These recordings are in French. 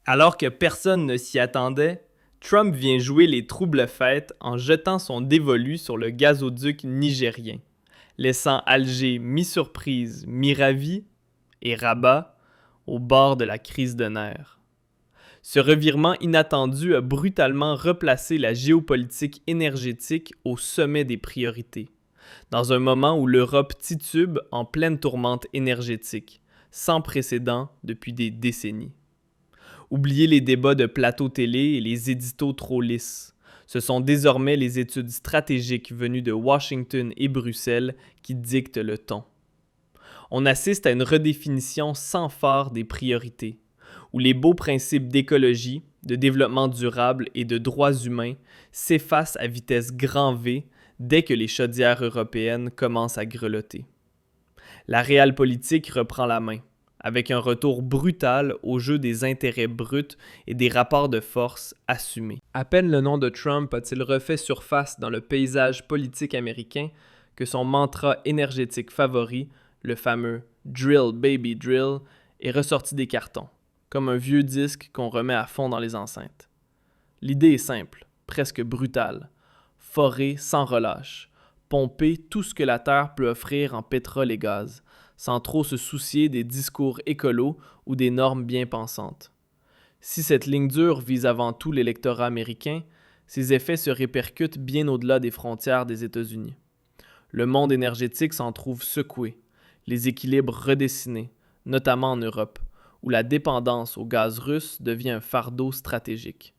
Alors que personne ne s'y attendait, Trump vient jouer les troubles-fêtes en jetant son dévolu sur le gazoduc nigérien, laissant Alger mi-surprise, mi-ravi, et Rabat au bord de la crise de nerfs. Ce revirement inattendu a brutalement replacé la géopolitique énergétique au sommet des priorités, dans un moment où l'Europe titube en pleine tourmente énergétique, sans précédent depuis des décennies. Oubliez les débats de plateau télé et les éditos trop lisses. Ce sont désormais les études stratégiques venues de Washington et Bruxelles qui dictent le ton. On assiste à une redéfinition sans phare des priorités, où les beaux principes d'écologie, de développement durable et de droits humains s'effacent à vitesse grand V dès que les chaudières européennes commencent à grelotter. La réelle-politique reprend la main, avec un retour brutal au jeu des intérêts bruts et des rapports de force assumés. À peine le nom de Trump a-t-il refait surface dans le paysage politique américain que son mantra énergétique favori, le fameux « Drill baby drill », est ressorti des cartons, comme un vieux disque qu'on remet à fond dans les enceintes. L'idée est simple, presque brutale. Forer sans relâche, pomper tout ce que la Terre peut offrir en pétrole et gaz, sans trop se soucier des discours écolos ou des normes bien pensantes. Si cette ligne dure vise avant tout l'électorat américain, ses effets se répercutent bien au-delà des frontières des États-Unis. Le monde énergétique s'en trouve secoué, les équilibres redessinés, notamment en Europe, où la dépendance au gaz russe devient un fardeau stratégique.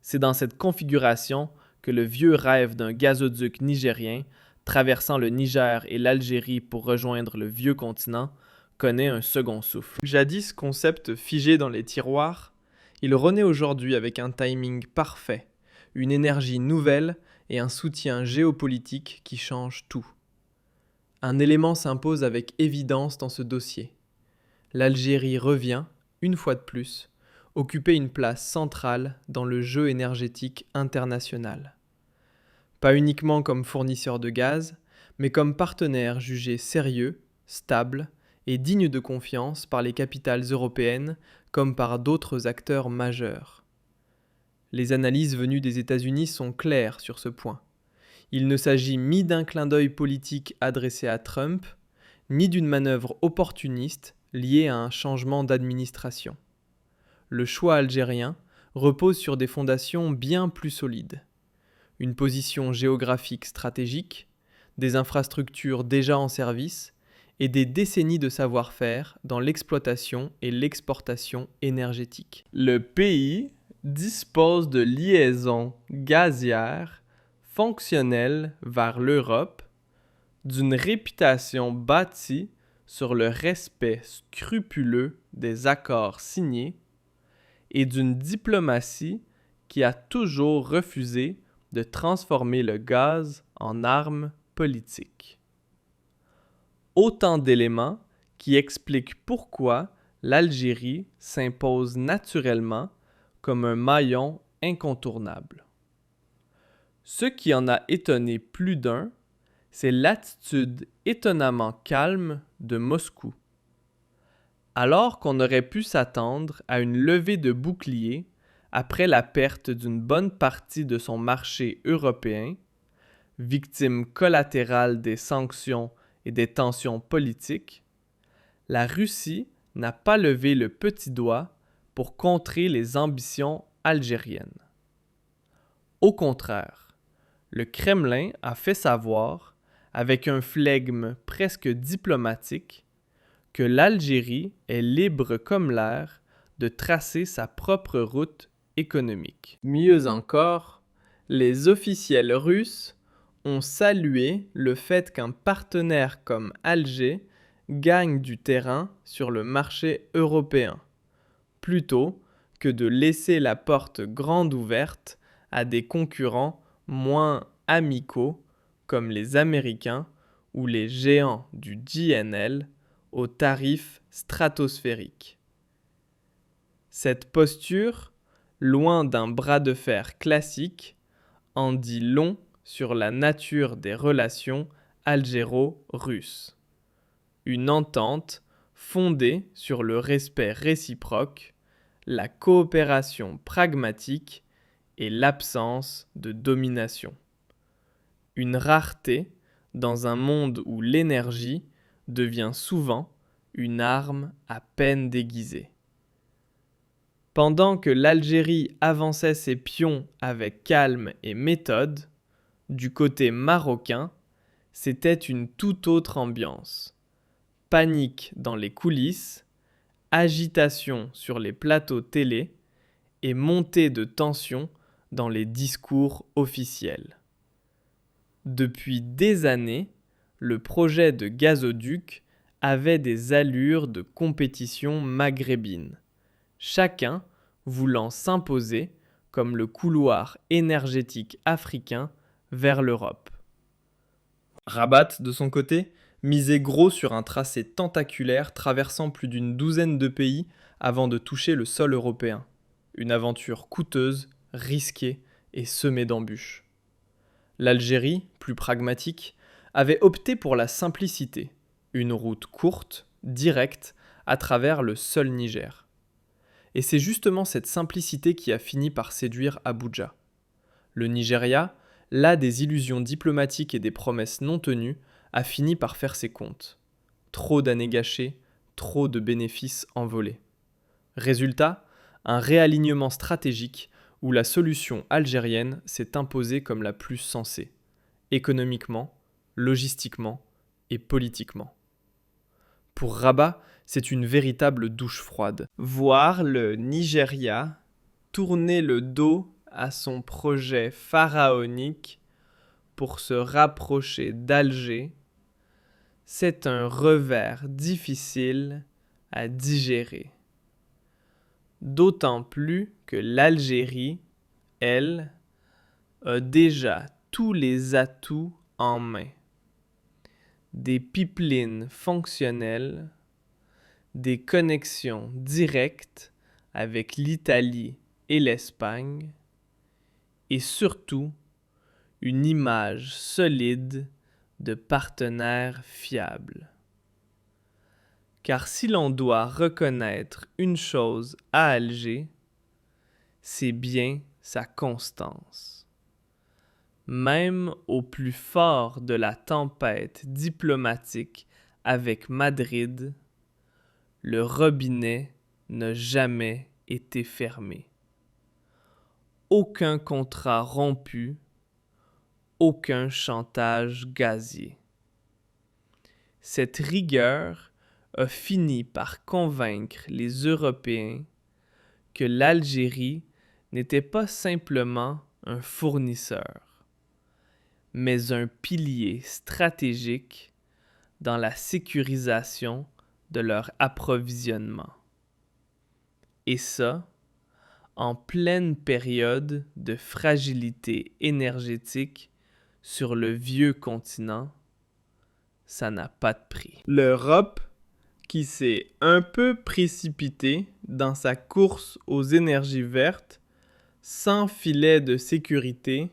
C'est dans cette configuration que le vieux rêve d'un gazoduc nigérien, traversant le Niger et l'Algérie pour rejoindre le vieux continent, connaît un second souffle. Jadis concept figé dans les tiroirs, il renaît aujourd'hui avec un timing parfait, une énergie nouvelle et un soutien géopolitique qui change tout. Un élément s'impose avec évidence dans ce dossier. L'Algérie revient, une fois de plus, occuper une place centrale dans le jeu énergétique international. Pas uniquement comme fournisseur de gaz, mais comme partenaire jugé sérieux, stable et digne de confiance par les capitales européennes comme par d'autres acteurs majeurs. Les analyses venues des États-Unis sont claires sur ce point. Il ne s'agit ni d'un clin d'œil politique adressé à Trump, ni d'une manœuvre opportuniste liée à un changement d'administration. Le choix algérien repose sur des fondations bien plus solides. Une position géographique stratégique, des infrastructures déjà en service et des décennies de savoir-faire dans l'exploitation et l'exportation énergétique. Le pays dispose de liaisons gazières fonctionnelles vers l'Europe, d'une réputation bâtie sur le respect scrupuleux des accords signés et d'une diplomatie qui a toujours refusé de transformer le gaz en arme politique. Autant d'éléments qui expliquent pourquoi l'Algérie s'impose naturellement comme un maillon incontournable. Ce qui en a étonné plus d'un, c'est l'attitude étonnamment calme de Moscou. Alors qu'on aurait pu s'attendre à une levée de boucliers après la perte d'une bonne partie de son marché européen, victime collatérale des sanctions et des tensions politiques, la Russie n'a pas levé le petit doigt pour contrer les ambitions algériennes. Au contraire, le Kremlin a fait savoir, avec un flegme presque diplomatique, que l'Algérie est libre comme l'air de tracer sa propre route économique. Mieux encore, les officiels russes ont salué le fait qu'un partenaire comme Alger gagne du terrain sur le marché européen, plutôt que de laisser la porte grande ouverte à des concurrents moins amicaux comme les Américains ou les géants du GNL aux tarifs stratosphériques. Cette posture, loin d'un bras de fer classique, en dit long sur la nature des relations algéro-russes. Une entente fondée sur le respect réciproque, la coopération pragmatique et l'absence de domination. Une rareté dans un monde où l'énergie devient souvent une arme à peine déguisée. Pendant que l'Algérie avançait ses pions avec calme et méthode, du côté marocain, c'était une toute autre ambiance. Panique dans les coulisses, agitation sur les plateaux télé et montée de tension dans les discours officiels. Depuis des années, le projet de gazoduc avait des allures de compétition maghrébine, chacun voulant s'imposer comme le couloir énergétique africain vers l'Europe. Rabat, de son côté, misait gros sur un tracé tentaculaire traversant plus d'une douzaine de pays avant de toucher le sol européen. Une aventure coûteuse, risquée et semée d'embûches. L'Algérie, plus pragmatique, avait opté pour la simplicité, une route courte, directe, à travers le seul Niger. Et c'est justement cette simplicité qui a fini par séduire Abuja. Le Nigeria, là des illusions diplomatiques et des promesses non tenues, a fini par faire ses comptes. Trop d'années gâchées, trop de bénéfices envolés. Résultat, un réalignement stratégique où la solution algérienne s'est imposée comme la plus sensée, économiquement, logistiquement et politiquement. Pour Rabat, c'est une véritable douche froide. Voir le Nigeria tourner le dos à son projet pharaonique pour se rapprocher d'Alger, c'est un revers difficile à digérer. D'autant plus que l'Algérie, elle, a déjà tous les atouts en main. Des pipelines fonctionnelles, des connexions directes avec l'Italie et l'Espagne, et surtout une image solide de partenaire fiable. Car si l'on doit reconnaître une chose à Alger, c'est bien sa constance. Même au plus fort de la tempête diplomatique avec Madrid, le robinet n'a jamais été fermé. Aucun contrat rompu, aucun chantage gazier. Cette rigueur a fini par convaincre les Européens que l'Algérie n'était pas simplement un fournisseur, mais un pilier stratégique dans la sécurisation de leur approvisionnement. Et ça, en pleine période de fragilité énergétique sur le vieux continent, ça n'a pas de prix. L'Europe, qui s'est un peu précipitée dans sa course aux énergies vertes, sans filet de sécurité,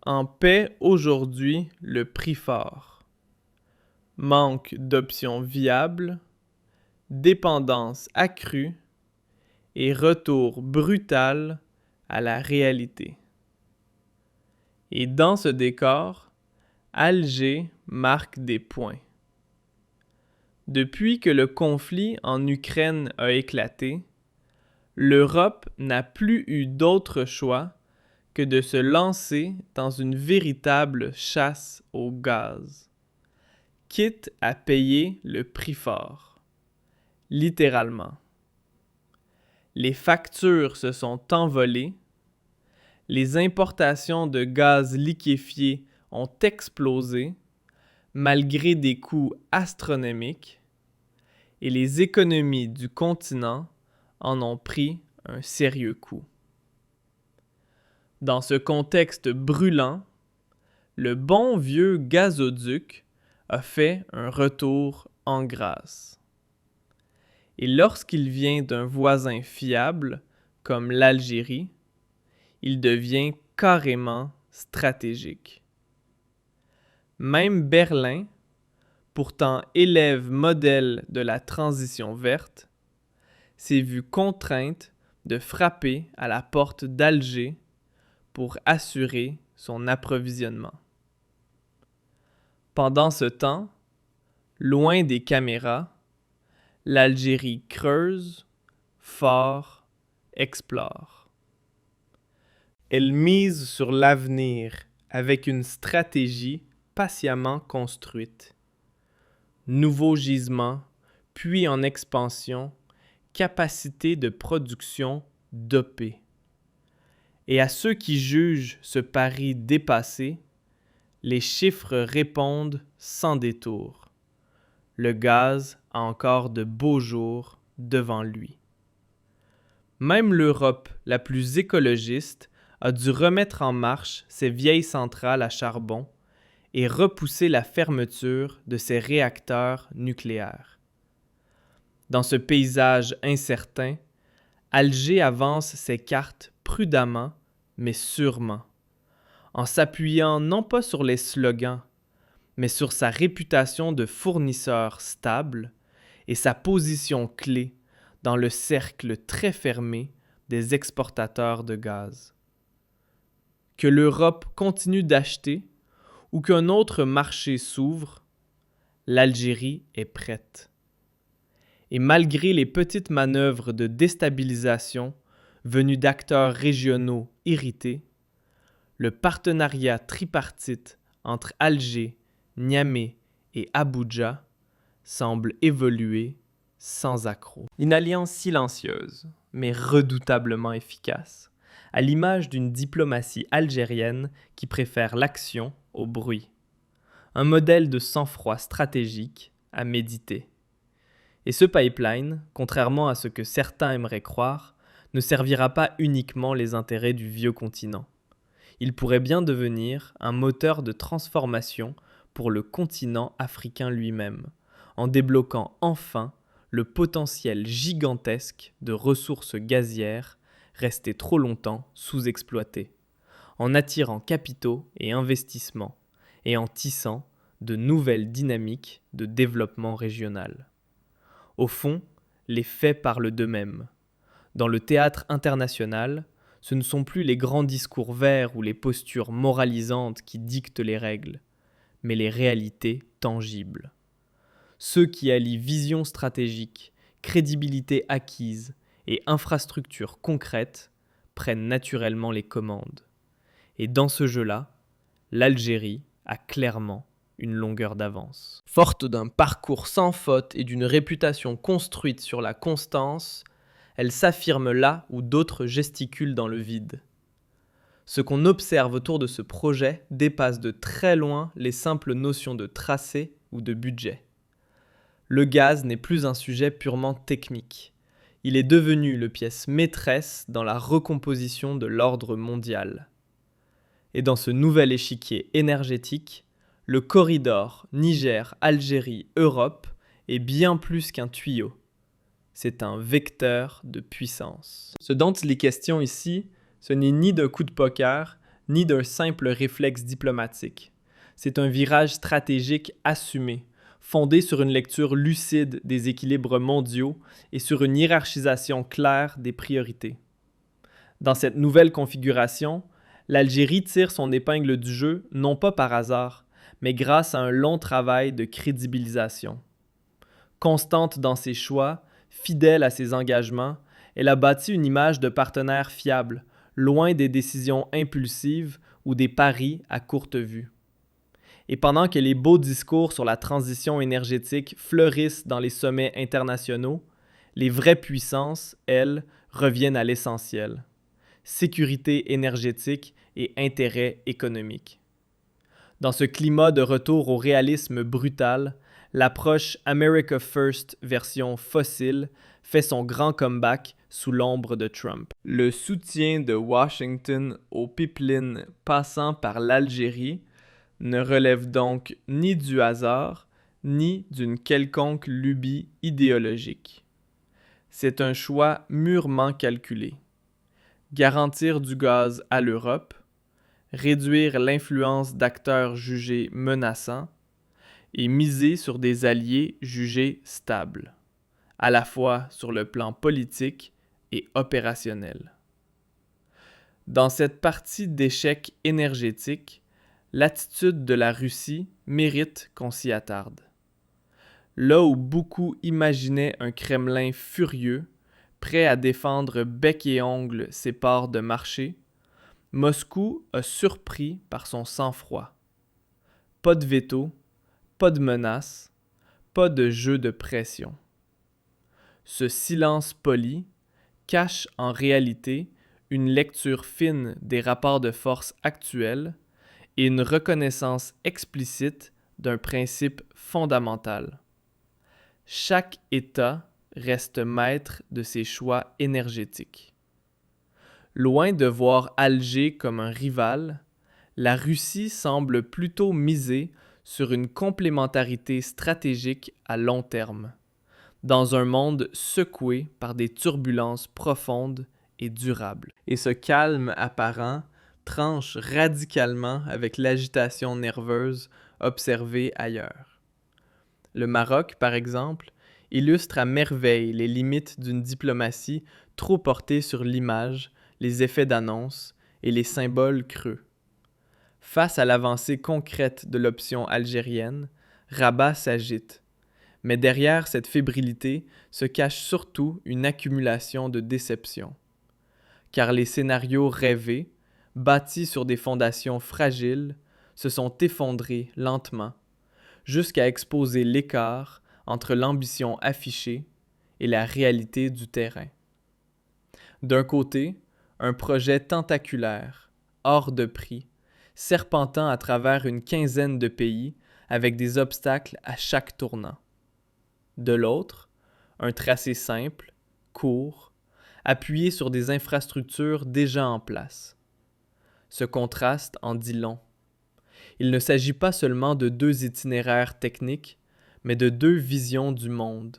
en paie aujourd'hui le prix fort. Manque d'options viables, dépendance accrue et retour brutal à la réalité. Et dans ce décor, Alger marque des points. Depuis que le conflit en Ukraine a éclaté, l'Europe n'a plus eu d'autre choix que de se lancer dans une véritable chasse au gaz, quitte à payer le prix fort, littéralement. Les factures se sont envolées, les importations de gaz liquéfié ont explosé, malgré des coûts astronomiques, et les économies du continent en ont pris un sérieux coup. Dans ce contexte brûlant, le bon vieux gazoduc a fait un retour en grâce. Et lorsqu'il vient d'un voisin fiable, comme l'Algérie, il devient carrément stratégique. Même Berlin, pourtant élève modèle de la transition verte, s'est vue contrainte de frapper à la porte d'Alger pour assurer son approvisionnement. Pendant ce temps, loin des caméras, l'Algérie creuse, fort, explore. Elle mise sur l'avenir avec une stratégie patiemment construite. Nouveaux gisements, puis en expansion, capacité de production dopée. Et à ceux qui jugent ce pari dépassé, les chiffres répondent sans détour. Le gaz a encore de beaux jours devant lui. Même l'Europe la plus écologiste a dû remettre en marche ses vieilles centrales à charbon et repousser la fermeture de ses réacteurs nucléaires. Dans ce paysage incertain, Alger avance ses cartes prudemment mais sûrement, en s'appuyant non pas sur les slogans, mais sur sa réputation de fournisseur stable et sa position clé dans le cercle très fermé des exportateurs de gaz. Que l'Europe continue d'acheter ou qu'un autre marché s'ouvre, l'Algérie est prête. Et malgré les petites manœuvres de déstabilisation venues d'acteurs régionaux irrités, le partenariat tripartite entre Alger, Niamey et Abuja semble évoluer sans accroc. Une alliance silencieuse, mais redoutablement efficace, à l'image d'une diplomatie algérienne qui préfère l'action au bruit. Un modèle de sang-froid stratégique à méditer. Et ce pipeline, contrairement à ce que certains aimeraient croire, ne servira pas uniquement les intérêts du vieux continent. Il pourrait bien devenir un moteur de transformation pour le continent africain lui-même, en débloquant enfin le potentiel gigantesque de ressources gazières restées trop longtemps sous-exploitées, en attirant capitaux et investissements, et en tissant de nouvelles dynamiques de développement régional. Au fond, les faits parlent d'eux-mêmes. Dans le théâtre international, ce ne sont plus les grands discours verts ou les postures moralisantes qui dictent les règles, mais les réalités tangibles. Ceux qui allient vision stratégique, crédibilité acquise et infrastructures concrètes prennent naturellement les commandes. Et dans ce jeu-là, l'Algérie a clairement une longueur d'avance. Forte d'un parcours sans faute et d'une réputation construite sur la constance, elle s'affirme là où d'autres gesticulent dans le vide. Ce qu'on observe autour de ce projet dépasse de très loin les simples notions de tracé ou de budget. Le gaz n'est plus un sujet purement technique. Il est devenu le pièce maîtresse dans la recomposition de l'ordre mondial. Et dans ce nouvel échiquier énergétique, le corridor Niger-Algérie-Europe est bien plus qu'un tuyau. C'est un vecteur de puissance. Ce dont il est question ici, ce n'est ni d'un coup de poker, ni d'un simple réflexe diplomatique. C'est un virage stratégique assumé, fondé sur une lecture lucide des équilibres mondiaux et sur une hiérarchisation claire des priorités. Dans cette nouvelle configuration, l'Algérie tire son épingle du jeu non pas par hasard, mais grâce à un long travail de crédibilisation. Constante dans ses choix, fidèle à ses engagements, elle a bâti une image de partenaire fiable, loin des décisions impulsives ou des paris à courte vue. Et pendant que les beaux discours sur la transition énergétique fleurissent dans les sommets internationaux, les vraies puissances, elles, reviennent à l'essentiel: sécurité énergétique et intérêt économique. Dans ce climat de retour au réalisme brutal, l'approche America First version fossile fait son grand comeback sous l'ombre de Trump. Le soutien de Washington aux pipelines passant par l'Algérie ne relève donc ni du hasard, ni d'une quelconque lubie idéologique. C'est un choix mûrement calculé. Garantir du gaz à l'Europe, réduire l'influence d'acteurs jugés menaçants et miser sur des alliés jugés stables, à la fois sur le plan politique et opérationnel. Dans cette partie d'échec énergétique, l'attitude de la Russie mérite qu'on s'y attarde. Là où beaucoup imaginaient un Kremlin furieux, prêt à défendre bec et ongles ses parts de marché, Moscou a surpris par son sang-froid. Pas de veto, pas de menace, pas de jeu de pression. Ce silence poli cache en réalité une lecture fine des rapports de force actuels et une reconnaissance explicite d'un principe fondamental. Chaque État reste maître de ses choix énergétiques. Loin de voir Alger comme un rival, la Russie semble plutôt miser sur une complémentarité stratégique à long terme, dans un monde secoué par des turbulences profondes et durables. Et ce calme apparent tranche radicalement avec l'agitation nerveuse observée ailleurs. Le Maroc, par exemple, illustre à merveille les limites d'une diplomatie trop portée sur l'image, les effets d'annonce et les symboles creux. Face à l'avancée concrète de l'option algérienne, Rabat s'agite. Mais derrière cette fébrilité se cache surtout une accumulation de déceptions. Car les scénarios rêvés, bâtis sur des fondations fragiles, se sont effondrés lentement, jusqu'à exposer l'écart entre l'ambition affichée et la réalité du terrain. D'un côté, un projet tentaculaire, hors de prix, serpentant à travers une quinzaine de pays avec des obstacles à chaque tournant. De l'autre, un tracé simple, court, appuyé sur des infrastructures déjà en place. Ce contraste en dit long. Il ne s'agit pas seulement de deux itinéraires techniques, mais de deux visions du monde.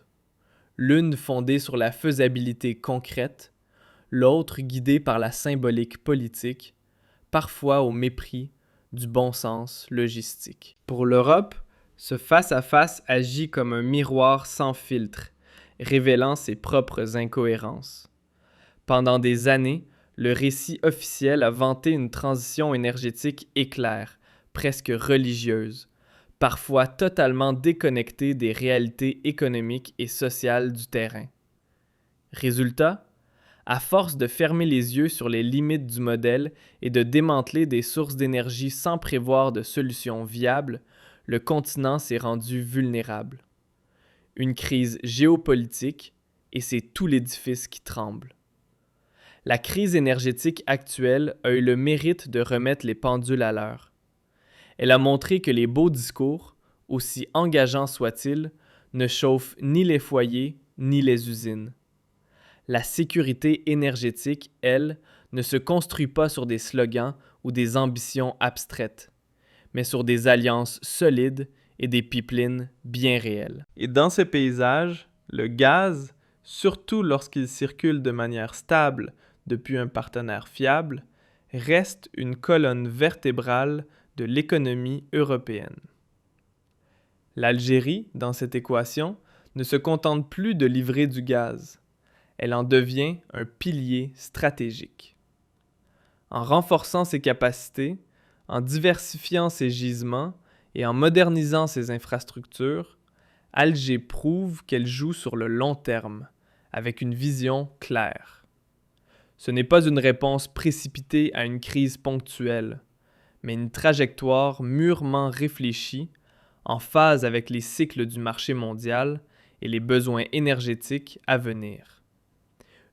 L'une fondée sur la faisabilité concrète, l'autre guidée par la symbolique politique, parfois au mépris du bon sens logistique. Pour l'Europe, ce face-à-face agit comme un miroir sans filtre, révélant ses propres incohérences. Pendant des années, le récit officiel a vanté une transition énergétique éclair, presque religieuse, parfois totalement déconnectée des réalités économiques et sociales du terrain. Résultat, à force de fermer les yeux sur les limites du modèle et de démanteler des sources d'énergie sans prévoir de solutions viables, le continent s'est rendu vulnérable. Une crise géopolitique, et c'est tout l'édifice qui tremble. La crise énergétique actuelle a eu le mérite de remettre les pendules à l'heure. Elle a montré que les beaux discours, aussi engageants soient-ils, ne chauffent ni les foyers ni les usines. La sécurité énergétique, elle, ne se construit pas sur des slogans ou des ambitions abstraites, mais sur des alliances solides et des pipelines bien réelles. Et dans ces paysages, le gaz, surtout lorsqu'il circule de manière stable depuis un partenaire fiable, reste une colonne vertébrale de l'économie européenne. L'Algérie, dans cette équation, ne se contente plus de livrer du gaz. Elle en devient un pilier stratégique. En renforçant ses capacités, en diversifiant ses gisements et en modernisant ses infrastructures, Alger prouve qu'elle joue sur le long terme, avec une vision claire. Ce n'est pas une réponse précipitée à une crise ponctuelle, mais une trajectoire mûrement réfléchie, en phase avec les cycles du marché mondial et les besoins énergétiques à venir.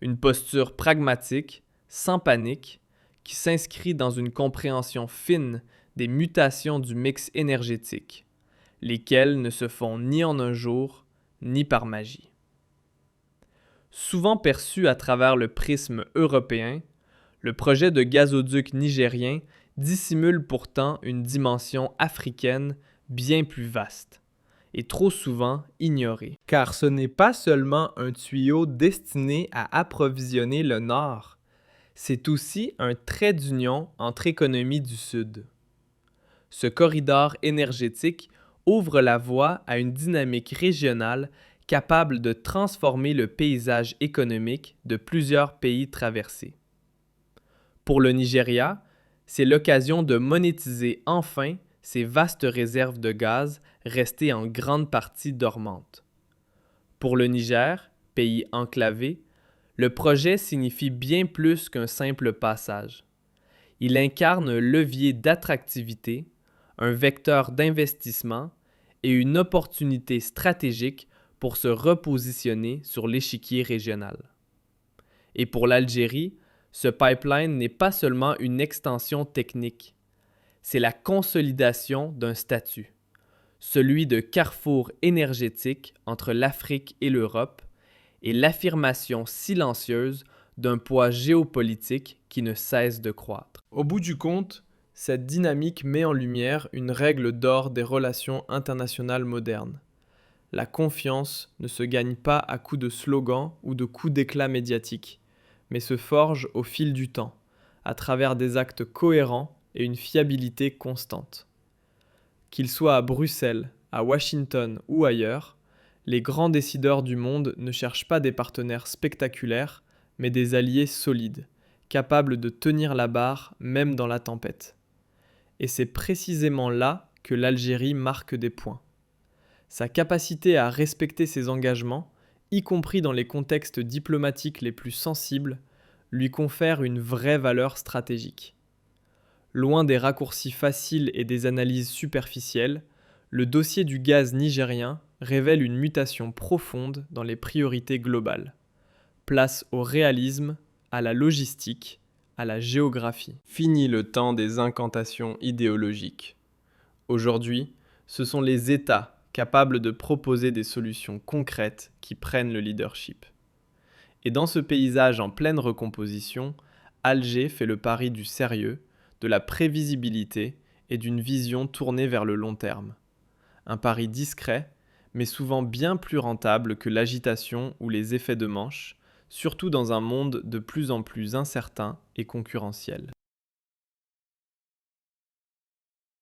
Une posture pragmatique, sans panique, qui s'inscrit dans une compréhension fine des mutations du mix énergétique, lesquelles ne se font ni en un jour, ni par magie. Souvent perçu à travers le prisme européen, le projet de gazoduc nigérien dissimule pourtant une dimension africaine bien plus vaste et trop souvent ignorée. Car ce n'est pas seulement un tuyau destiné à approvisionner le Nord, c'est aussi un trait d'union entre économies du Sud. Ce corridor énergétique ouvre la voie à une dynamique régionale capable de transformer le paysage économique de plusieurs pays traversés. Pour le Nigeria, c'est l'occasion de monétiser enfin ces vastes réserves de gaz restées en grande partie dormantes. Pour le Niger, pays enclavé, le projet signifie bien plus qu'un simple passage. Il incarne un levier d'attractivité, un vecteur d'investissement et une opportunité stratégique pour se repositionner sur l'échiquier régional. Et pour l'Algérie, ce pipeline n'est pas seulement une extension technique, c'est la consolidation d'un statut, celui de carrefour énergétique entre l'Afrique et l'Europe, et l'affirmation silencieuse d'un poids géopolitique qui ne cesse de croître. Au bout du compte, cette dynamique met en lumière une règle d'or des relations internationales modernes. La confiance ne se gagne pas à coups de slogans ou de coups d'éclat médiatiques, mais se forge au fil du temps, à travers des actes cohérents et une fiabilité constante. Qu'ils soient à Bruxelles, à Washington ou ailleurs, les grands décideurs du monde ne cherchent pas des partenaires spectaculaires, mais des alliés solides, capables de tenir la barre même dans la tempête. Et c'est précisément là que l'Algérie marque des points. Sa capacité à respecter ses engagements, y compris dans les contextes diplomatiques les plus sensibles, lui confère une vraie valeur stratégique. Loin des raccourcis faciles et des analyses superficielles, le dossier du gaz nigérien révèle une mutation profonde dans les priorités globales. Place au réalisme, à la logistique, à la géographie. Fini le temps des incantations idéologiques. Aujourd'hui, ce sont les États capables de proposer des solutions concrètes qui prennent le leadership. Et dans ce paysage en pleine recomposition, Alger fait le pari du sérieux, de la prévisibilité et d'une vision tournée vers le long terme. Un pari discret, mais souvent bien plus rentable que l'agitation ou les effets de manche, surtout dans un monde de plus en plus incertain et concurrentiel.